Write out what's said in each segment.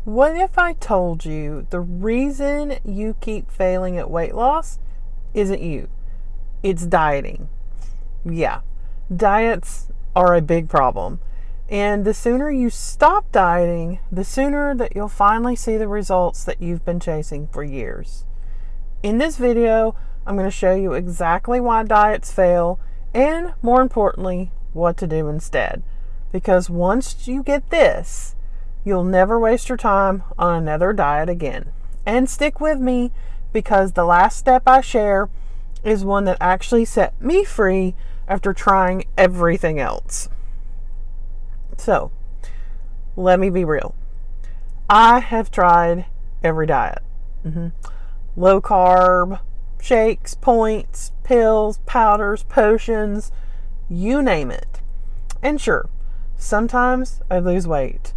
What if I told you the reason you keep failing at weight loss isn't you? It's dieting. Yeah, diets are a big problem. And the sooner you stop dieting, the sooner that you'll finally see the results that you've been chasing for years. In this video, I'm going to show you exactly why diets fail and, more importantly, what to do instead. Because once you get this, you'll never waste your time on another diet again. And stick with me, because the last step I share is one that actually set me free after trying everything else. So, let me be real. I have tried every diet. Low carb, shakes, points, pills, powders, potions, you name it. And sure, sometimes I lose weight,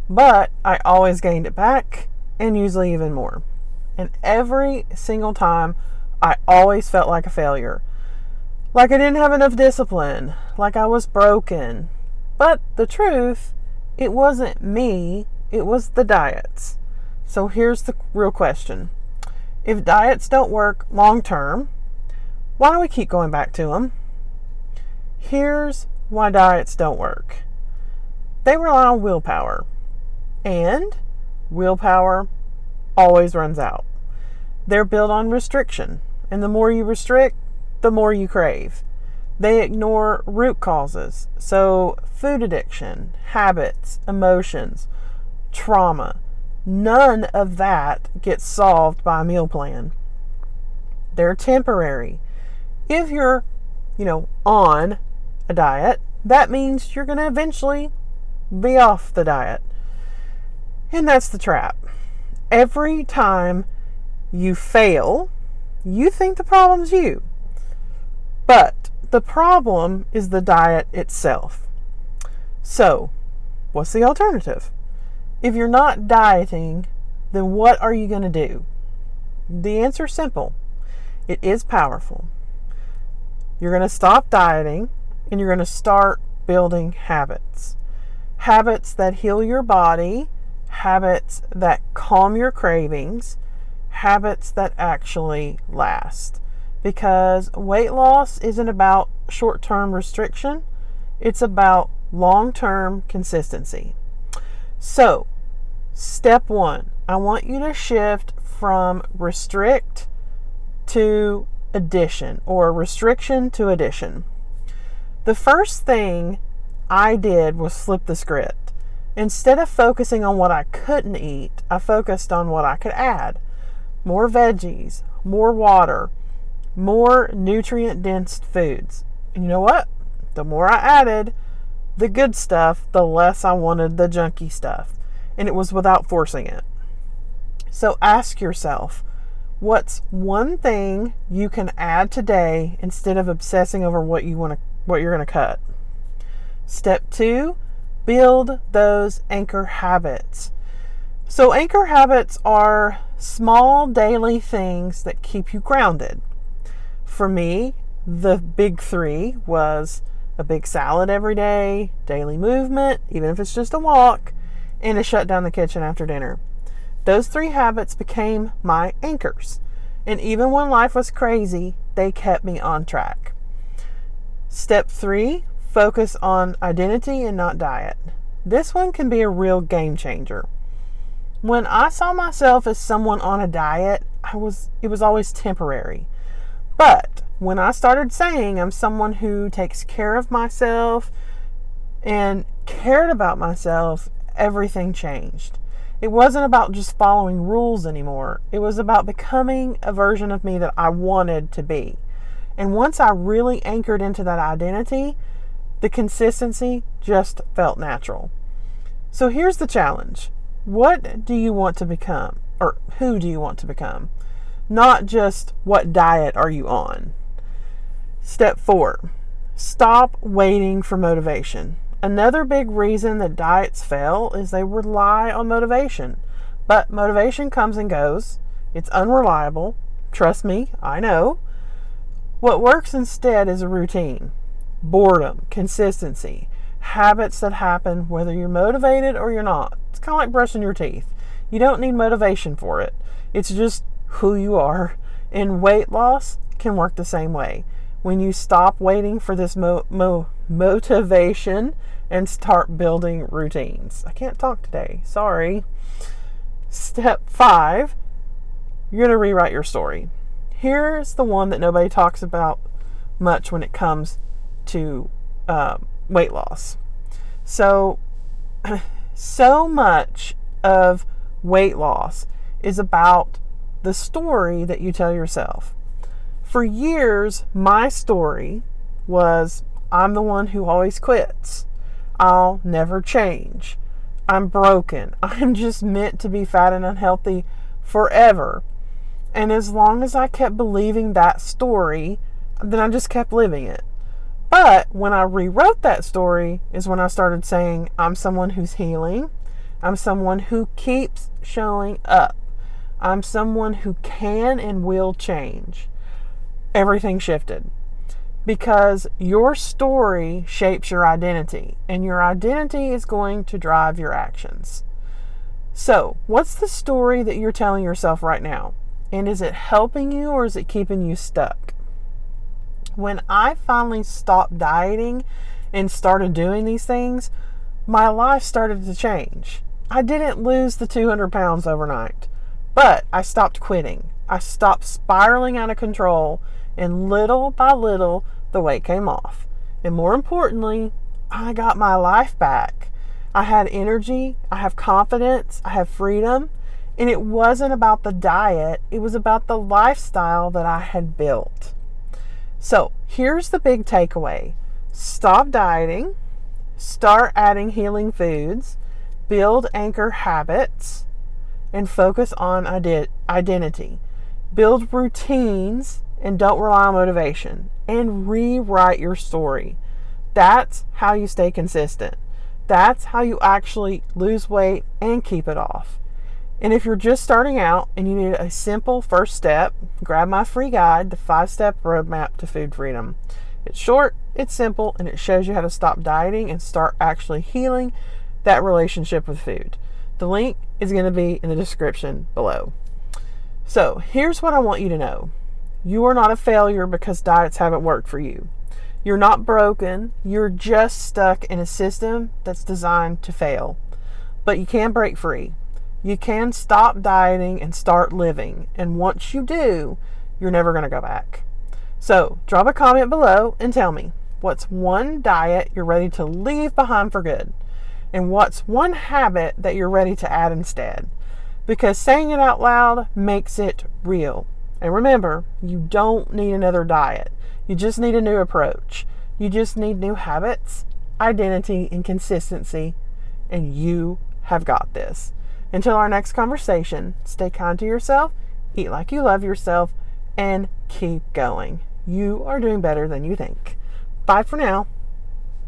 but I always gained it back, and usually even more. And every single time, I always felt like a failure. Like I didn't have enough discipline, like I was broken. But the truth, it wasn't me, it was the diets. So here's the real question. If diets don't work long term, why do we keep going back to them? Here's why diets don't work. They rely on willpower. And willpower always runs out. They're built on restriction. And the more you restrict, the more you crave. They ignore root causes. So food addiction, habits, emotions, trauma, none of that gets solved by a meal plan. They're temporary. If you're, on a diet, that means you're going to eventually be off the diet. And that's the trap. Every time you fail, you think the problem's you. But the problem is the diet itself. So, what's the alternative? If you're not dieting, then what are you going to do? The answer's simple. It is powerful. You're going to stop dieting, and you're going to start building habits. Habits that heal your body, habits that calm your cravings, habits that actually last. Because weight loss isn't about short-term restriction, it's about long-term consistency. So, step 1, I want you to shift from restrict to addition, or restriction to addition. The first thing I did was flip the script. Instead of focusing on what I couldn't eat, I focused on what I could add. More veggies, more water, more nutrient-dense foods. And you know what? The more I added the good stuff, the less I wanted the junky stuff. And it was without forcing it. So ask yourself, what's one thing you can add today instead of obsessing over what you're going to cut? Step 2, build those anchor habits. So anchor habits are small daily things that keep you grounded. For me, the big 3 was a big salad every day, daily movement, even if it's just a walk, and to shut down the kitchen after dinner. Those 3 habits became my anchors. And even when life was crazy, they kept me on track. Step 3, focus on identity and not diet. This one can be a real game changer. When I saw myself as someone on a diet, it was always temporary. But when I started saying I'm someone who takes care of myself and cared about myself, everything changed. It wasn't about just following rules anymore. It was about becoming a version of me that I wanted to be. And once I really anchored into that identity, the consistency just felt natural. So here's the challenge. What do you want to become? Or who do you want to become? Not just what diet are you on. Step 4, stop waiting for motivation. Another big reason that diets fail is they rely on motivation. But motivation comes and goes. It's unreliable. Trust me, I know. What works instead is a routine, boredom, consistency, habits that happen whether you're motivated or you're not. It's kind of like brushing your teeth. You don't need motivation for it. It's just who you are. And weight loss can work the same way. When you stop waiting for this motivation and start building routines. I can't talk today. Sorry. Step 5, you're going to rewrite your story. Here's the one that nobody talks about much when it comes to weight loss. So much of weight loss is about the story that you tell yourself. For years, my story was, I'm the one who always quits. I'll never change. I'm broken. I'm just meant to be fat and unhealthy forever. And as long as I kept believing that story, then I just kept living it. But when I rewrote that story is when I started saying, I'm someone who's healing. I'm someone who keeps showing up. I'm someone who can and will change. Everything shifted. Because your story shapes your identity, and your identity is going to drive your actions. So, what's the story that you're telling yourself right now? And is it helping you or is it keeping you stuck? When I finally stopped dieting and started doing these things, my life started to change. I didn't lose the 200 pounds overnight, but I stopped quitting. I stopped spiraling out of control, and little by little, the weight came off. And more importantly, I got my life back. I had energy, I have confidence, I have freedom, and it wasn't about the diet, it was about the lifestyle that I had built. So here's the big takeaway. Stop dieting, start adding healing foods, build anchor habits, and focus on identity. Build routines and don't rely on motivation. And rewrite your story. That's how you stay consistent. That's how you actually lose weight and keep it off. And if you're just starting out and you need a simple first step, grab my free guide, the 5-Step Roadmap to Food Freedom. It's short, it's simple, and it shows you how to stop dieting and start actually healing that relationship with food. The link is going to be in the description below. So here's what I want you to know. You are not a failure because diets haven't worked for you. You're not broken. You're just stuck in a system that's designed to fail. But you can break free. You can stop dieting and start living. And once you do, you're never going to go back. So drop a comment below and tell me, what's one diet you're ready to leave behind for good? And what's one habit that you're ready to add instead? Because saying it out loud makes it real. And remember, you don't need another diet. You just need a new approach. You just need new habits, identity, and consistency. And you have got this. Until our next conversation, stay kind to yourself, eat like you love yourself, and keep going. You are doing better than you think. Bye for now.